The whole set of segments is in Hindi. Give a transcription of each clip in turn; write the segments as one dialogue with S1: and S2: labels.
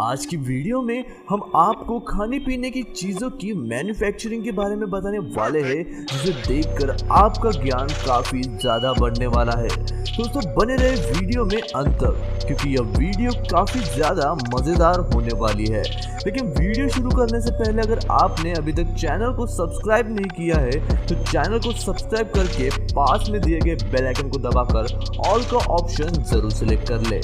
S1: आज की वीडियो में हम आपको खाने पीने की चीज़ों की मैन्युफैक्चरिंग के बारे में बताने वाले हैं, जिसे देखकर आपका ज्ञान काफ़ी ज़्यादा बढ़ने वाला है। दोस्तों बने रहे वीडियो में अंत तक, क्योंकि यह वीडियो काफ़ी ज़्यादा मज़ेदार होने वाली है। लेकिन वीडियो शुरू करने से पहले अगर आपने अभी तक चैनल को सब्सक्राइब नहीं किया है तो चैनल को सब्सक्राइब करके पास में दिए गए बेल आइकन को दबाकर ऑल का ऑप्शन जरूर सिलेक्ट कर ले।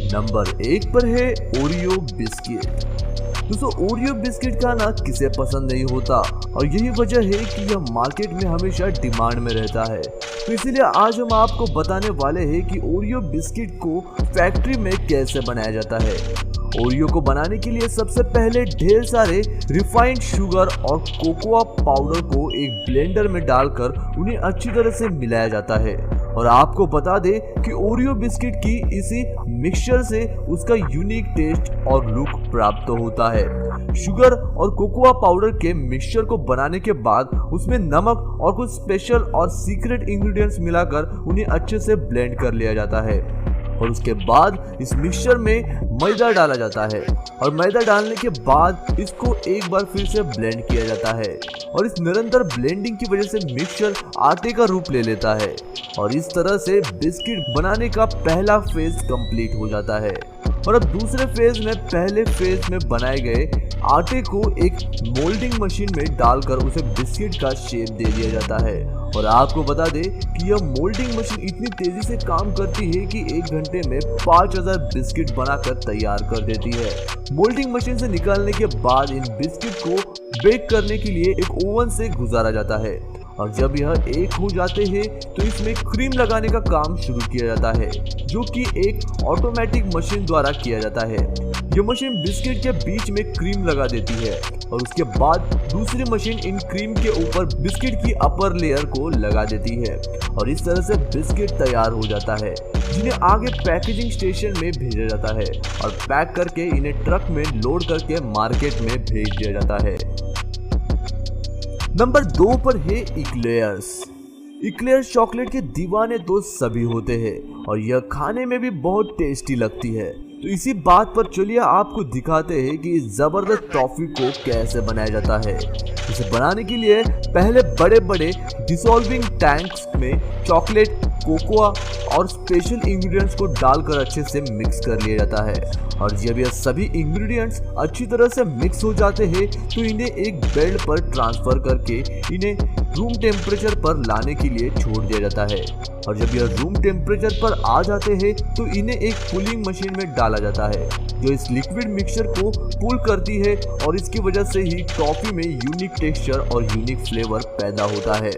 S1: नंबर 1 पर है ओरियो बिस्किट। दोस्तों ओरियो बिस्किट खाना किसे पसंद नहीं होता, और यही वजह है कि यह मार्केट में हमेशा डिमांड में रहता है। तो इसीलिए आज हम आपको बताने वाले हैं कि ओरियो बिस्किट को फैक्ट्री में कैसे बनाया जाता है। ओरियो को बनाने के लिए सबसे पहले ढेर सारे रिफाइंड शुगर और कोकोआ पाउडर को एक ब्लेंडर में डालकर उन्हें अच्छी तरह से मिलाया जाता है। और आपको बता दें कि ओरियो बिस्किट की इसी मिक्सचर से उसका यूनिक टेस्ट और लुक प्राप्त होता है। शुगर और कोकोआ पाउडर के मिक्सचर को बनाने के बाद उसमें नमक और कुछ स्पेशल और सीक्रेट इंग्रेडिएंट्स मिलाकर उन्हें अच्छे से ब्लेंड कर लिया जाता है। और उसके बाद इस मिक्सचर में मैदा डाला जाता है, और मैदा डालने के बाद इसको एक बार फिर से ब्लेंड किया जाता है। और इस निरंतर ब्लेंडिंग की वजह से मिक्सचर आटे का रूप ले लेता है, और इस तरह से बिस्किट बनाने का पहला फेज कंप्लीट हो जाता है। और अब दूसरे फेज में पहले फेज में बनाए गए आटे को एक मोल्डिंग मशीन में डालकर उसे बिस्किट का शेप दे दिया जाता है। और आपको बता दें कि यह मोल्डिंग मशीन इतनी तेजी से काम करती है कि 1 घंटे में 5000 बिस्किट बनाकर तैयार कर देती है। मोल्डिंग मशीन से निकालने के बाद इन बिस्किट को बेक करने के लिए एक ओवन से गुजारा जाता है, और जब यह एक हो जाते हैं तो इसमें क्रीम लगाने का काम शुरू किया जाता है, जो कि एक ऑटोमेटिक मशीन द्वारा किया जाता है। यह मशीन बिस्किट के बीच में क्रीम लगा देती है, और उसके बाद दूसरी मशीन इन क्रीम के ऊपर बिस्किट की अपर लेयर को लगा देती है, और इस तरह से बिस्किट तैयार हो जाता है, जिन्हें आगे पैकेजिंग स्टेशन में भेजा जाता है, और पैक करके इन्हें ट्रक में लोड करके मार्केट में भेज दिया जाता है। नंबर 2 पर है इक्लेयर्स। इक्लेयर्स चॉकलेट के दीवाने तो सभी होते हैं, और यह खाने में भी बहुत टेस्टी लगती है। तो इसी बात पर चलिए आपको दिखाते हैं कि इस जबरदस्त टॉफी को कैसे बनाया जाता है। इसे बनाने के लिए पहले बड़े बड़े डिसॉल्विंग टैंक्स में चॉकलेट, कोकोआ और स्पेशल इंग्रेडिएंट्स को डालकर अच्छे से मिक्स कर लिया जाता है। और जब यह सभी इंग्रेडिएंट्स अच्छी तरह से मिक्स हो जाते हैं तो इन्हें एक बेल्ट पर ट्रांसफर करके इन्हें रूम टेम्परेचर पर लाने के लिए छोड़ दिया जाता है। और जब यह रूम टेम्परेचर पर आ जाते हैं तो इन्हें एक कूलिंग मशीन में डाला जाता है, जो इस लिक्विड मिक्सचर को कूल करती है, और इसकी वजह से ही टॉफी में यूनिक टेक्सचर और यूनिक फ्लेवर पैदा होता है।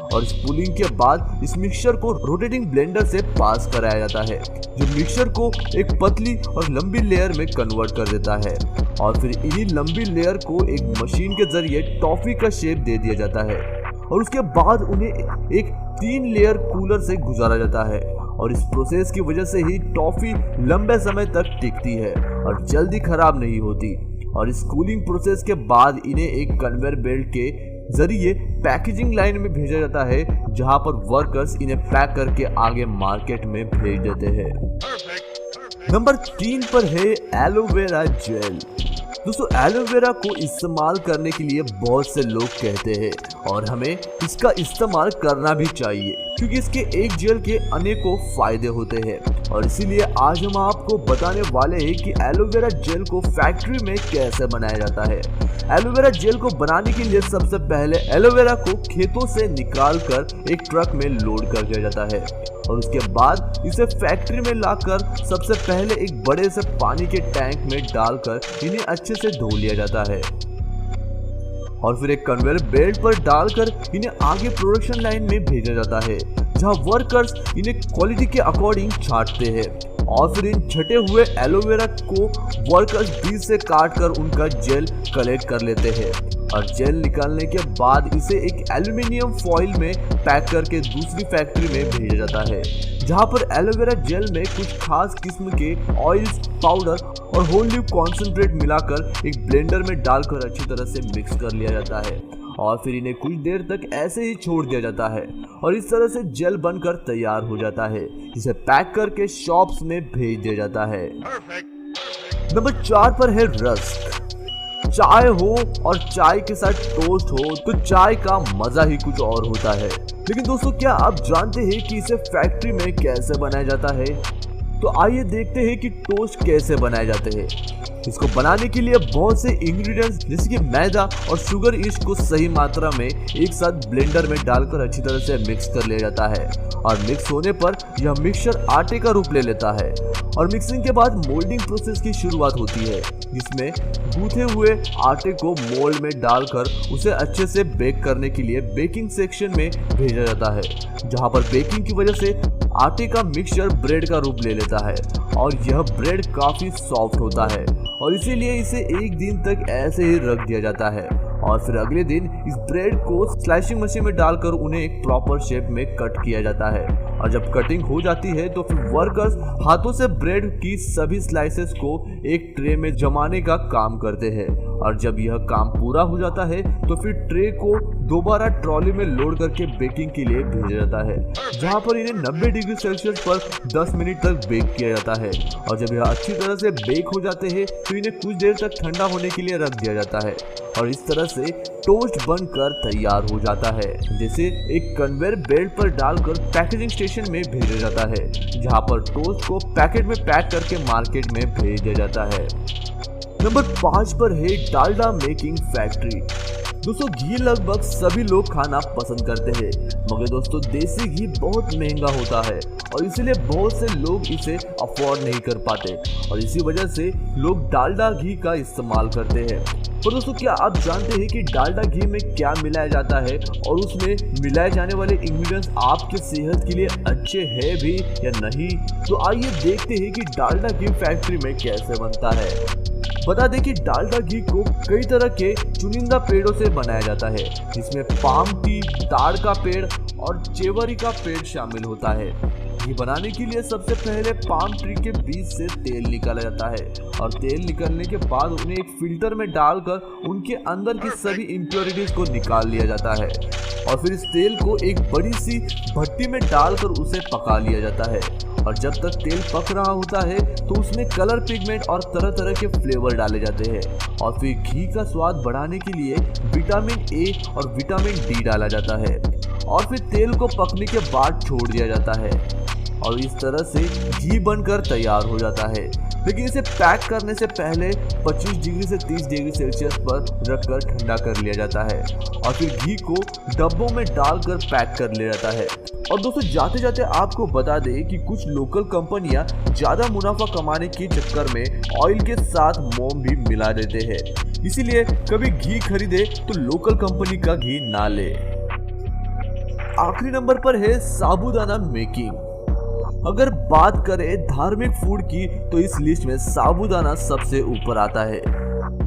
S1: और इस कूलिंग के बाद इस मिक्सचर को रोटेटिंग ब्लेंडर से पास कराया जाता है, जो मिक्सचर को एक पतली और लंबी लेयर में कन्वर्ट कर देता है। और फिर इन्हीं लंबी लेयर को एक मशीन के जरिए टॉफी का शेप दे दिया जाता है, और उसके बाद उन्हें एक 3 लेयर कूलर से गुजारा जाता है। और इस प्रोसेस की वजह से ही टॉफी लंबे समय तक टिकती है और जल्दी खराब नहीं होती। और इस कूलिंग प्रोसेस के बाद इन्हें एक कन्वेयर बेल्ट के जरिए पैकेजिंग लाइन में भेजा जाता है, जहां पर वर्कर्स इन्हें पैक करके आगे मार्केट में भेज देते हैं। नंबर 3 पर है एलोवेरा जेल। दोस्तों एलोवेरा को इस्तेमाल करने के लिए बहुत से लोग कहते हैं, और हमें इसका इस्तेमाल करना भी चाहिए, क्योंकि इसके एक जेल के अनेकों फायदे होते हैं। और इसीलिए आज हम आपको बताने वाले हैं कि एलोवेरा जेल को फैक्ट्री में कैसे बनाया जाता है। एलोवेरा जेल को बनाने के लिए सबसे पहले एलोवेरा को खेतों से निकालकर एक ट्रक में लोड कर दिया जाता है, और उसके बाद इसे फैक्ट्री में लाकर सबसे पहले एक बड़े से पानी के टैंक में डालकर इन्हें अच्छे से धो लिया जाता है, और फिर एक कन्वेयर बेल्ट पर डालकर इन्हें आगे प्रोडक्शन लाइन में भेजा जाता है, जहां वर्कर्स इन्हें क्वालिटी के अकॉर्डिंग छांटते हैं। और फिर इन छटे हुए एलोवेरा को वर्कर्स बीज से काटकर उनका जेल कलेक्ट कर लेते हैं, और जेल निकालने के बाद इसे एक एल्युमिनियम फॉइल में पैक करके दूसरी फैक्ट्री में भेजा जाता है, जहां पर एलोवेरा जेल में कुछ खास किस्म के ऑयल्स, पाउडर और होल लीफ कॉन्सेंट्रेट मिलाकर एक ब्लेंडर में डालकर अच्छी तरह से मिक्स कर लिया जाता है। और फिर इन्हें कुछ देर तक ऐसे ही छोड़ दिया जाता है और इस तरह से जेल बनकर तैयार हो जाता है, जिसे पैक करके शॉप्स में भेज दिया जाता है। नंबर 4 पर है रस्क। चाय हो और चाय के साथ टोस्ट हो तो चाय का मजा ही कुछ और होता है। लेकिन दोस्तों, क्या आप जानते हैं कि इसे फैक्ट्री में कैसे बनाया जाता है? तो आइए देखते हैं कि टोस्ट कैसे बनाए जाते हैं। इसको बनाने के लिए बहुत से इंग्रेडिएंट्स जैसे कि मैदा और शुगर ईस्ट को सही मात्रा में एक साथ ब्लेंडर में डालकर अच्छी तरह से मिक्स कर लिया जाता है और मिक्स होने पर यह मिक्सचर आटे का रूप ले लेता है और मिक्सिंग के बाद मोल्डिंग प्रोसेस की शुरुआत होती है, जिसमें गूंथे हुए आटे को मोल्ड में डालकर उसे अच्छे से बेक करने के लिए बेकिंग सेक्शन में भेजा जाता है, जहां पर बेकिंग की वजह से आटे का मिक्सचर ब्रेड का रूप ले लेता है और यह ब्रेड काफी सॉफ्ट होता है और इसीलिए इसे एक दिन तक ऐसे ही रख दिया जाता है और फिर अगले दिन इस ब्रेड को स्लाइसिंग मशीन में डालकर उन्हें एक प्रॉपर शेप में कट किया जाता है और जब कटिंग हो जाती है तो फिर वर्कर्स हाथों से ब्रेड की सभी स्लाइसेस को एक ट्रे में जमाने का काम करते हैं और जब यह काम पूरा हो जाता है तो फिर ट्रे को दोबारा ट्रॉली में लोड करके बेकिंग के लिए भेजा जाता है, जहां पर इन्हें 90 डिग्री सेल्सियस पर 10 मिनट तक बेक किया जाता है और जब यह अच्छी तरह से बेक हो जाते हैं तो इन्हें कुछ देर तक ठंडा होने के लिए रख दिया जाता है और इस तरह से टोस्ट बनकर तैयार हो जाता है, जैसे एक कन्वेयर बेल्ट पर डालकर पैकेजिंग स्टेशन में भेजा जाता है, जहां पर टोस्ट को पैकेट में पैक करके मार्केट में भेज दिया जाता है। नंबर 5 पर है डालडा मेकिंग फैक्ट्री। दोस्तों, घी लगभग सभी लोग खाना पसंद करते हैं, मगर दोस्तों देसी घी बहुत महंगा होता है और इसीलिए बहुत से लोग इसे अफोर्ड नहीं कर पाते और इसी वजह से लोग डालडा घी का इस्तेमाल करते हैं। तो दोस्तों, क्या आप जानते हैं कि डालडा घी में क्या मिलाया जाता है और उसमें मिलाए जाने वाले इंग्रेडिएंट्स आपके सेहत के लिए अच्छे हैं भी या नहीं? तो आइए देखते हैं कि डालडा घी फैक्ट्री में कैसे बनता है। बता दें कि डालडा घी को कई तरह के चुनिंदा पेड़ों से बनाया जाता है, जिसमें पाम टी, ताड़ का पेड़ और चेवरी का पेड़ शामिल होता है। घी बनाने के लिए सबसे पहले पाम ट्री के बीज से तेल निकाला जाता है और तेल निकलने के बाद उन्हें एक फिल्टर में डालकर उनके अंदर की सभी इम्प्योरिटीज को निकाल लिया जाता है और फिर इस तेल को एक बड़ी सी भट्टी में डालकर उसे पका लिया जाता है और जब तक तेल पक रहा होता है तो उसमें कलर पिगमेंट और तरह तरह के फ्लेवर डाले जाते हैं और फिर घी का स्वाद बढ़ाने के लिए विटामिन ए और विटामिन डी डाला जाता है और फिर तेल को पकने के बाद छोड़ दिया जाता है और इस तरह से घी बनकर तैयार हो जाता है। लेकिन इसे पैक करने से पहले 25 डिग्री से 30 डिग्री सेल्सियस पर रखकर ठंडा कर लिया जाता है और फिर घी को डब्बों में डालकर पैक कर लिया जाता है। और दोस्तों, जाते जाते आपको बता दें कि कुछ लोकल कंपनियां ज्यादा मुनाफा कमाने के चक्कर में ऑयल के साथ मोम भी मिला देते हैं, इसीलिए कभी घी खरीदे तो लोकल कंपनी का घी ना ले। आखिरी नंबर पर है साबूदाना मेकिंग। अगर बात करें धार्मिक फूड की तो इस लिस्ट में साबूदाना सबसे ऊपर आता है,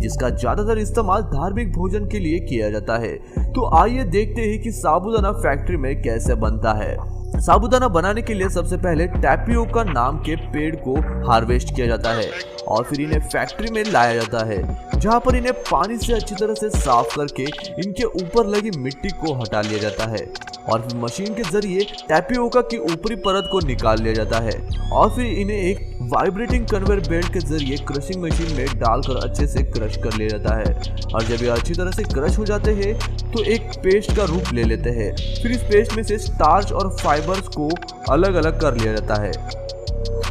S1: जिसका ज्यादातर इस्तेमाल धार्मिक भोजन के लिए किया जाता है। तो आइए देखते हैं कि साबूदाना फैक्ट्री में कैसे बनता है। साबूदाना बनाने के लिए सबसे पहले टैपियोका नाम के पेड़ को हार्वेस्ट किया जाता है और फिर इन्हें फैक्ट्री में लाया जाता है, जहां पर इन्हें पानी से अच्छी तरह से साफ करके इनके ऊपर लगी मिट्टी को हटा लिया जाता है और फिर मशीन के जरिए टैपियोका की ऊपरी परत को निकाल लिया जाता है और फिर इन्हें एक वाइब्रेटिंग कन्वेयर बेल्ट के जरिए क्रशिंग मशीन में डालकर अच्छे से क्रश कर लिया जाता है और जब ये अच्छी तरह से क्रश हो जाते हैं तो एक पेस्ट का रूप ले लेते हैं। फिर इस पेस्ट में से स्टार्च और फाइबर्स को अलग अलग कर लिया जाता है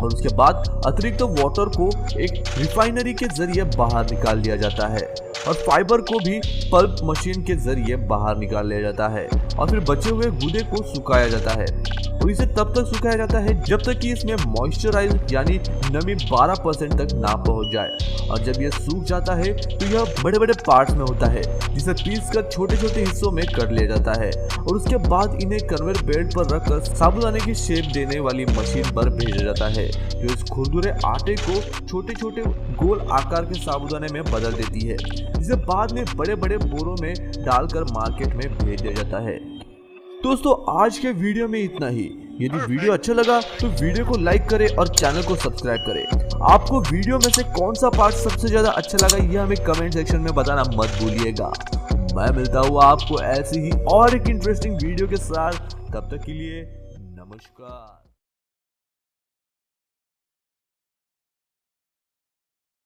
S1: और उसके बाद अतिरिक्त वाटर को एक रिफाइनरी के जरिए बाहर निकाल दिया जाता है और फाइबर को भी पल्प मशीन के जरिए बाहर निकाल लिया जाता है और फिर बचे हुए गूदे को सुखाया जाता है और इसे तब तक सुखाया जाता है जब तक कि इसमें मॉइस्चराइज यानी नमी 12% तक ना पहुंच जाए और जब यह सूख जाता है तो यह बड़े बड़े पार्ट्स में होता है, जिसे पीस कर छोटे छोटे हिस्सों में कर लिया जाता है और उसके बाद इन्हें कन्वेयर बेल्ट पर रखकर साबूदाने की शेप देने वाली मशीन पर भेजा जाता है, जो इस खुरदुरे आटे को छोटे छोटे गोल आकार के साबूदाने में बदल देती है, जिसे बाद में बड़े बड़े बोरों में डालकर मार्केट में भेज दिया जाता है। दोस्तों, आज के वीडियो में इतना ही। यदि वीडियो अच्छा लगा तो वीडियो को लाइक करें और चैनल को सब्सक्राइब करें। आपको वीडियो में से कौन सा पार्ट सबसे ज्यादा अच्छा लगा यह हमें कमेंट सेक्शन में बताना मत भूलिएगा। मैं मिलता हूँ आपको ऐसी ही और एक इंटरेस्टिंग वीडियो के साथ। तब तक के लिए नमस्कार।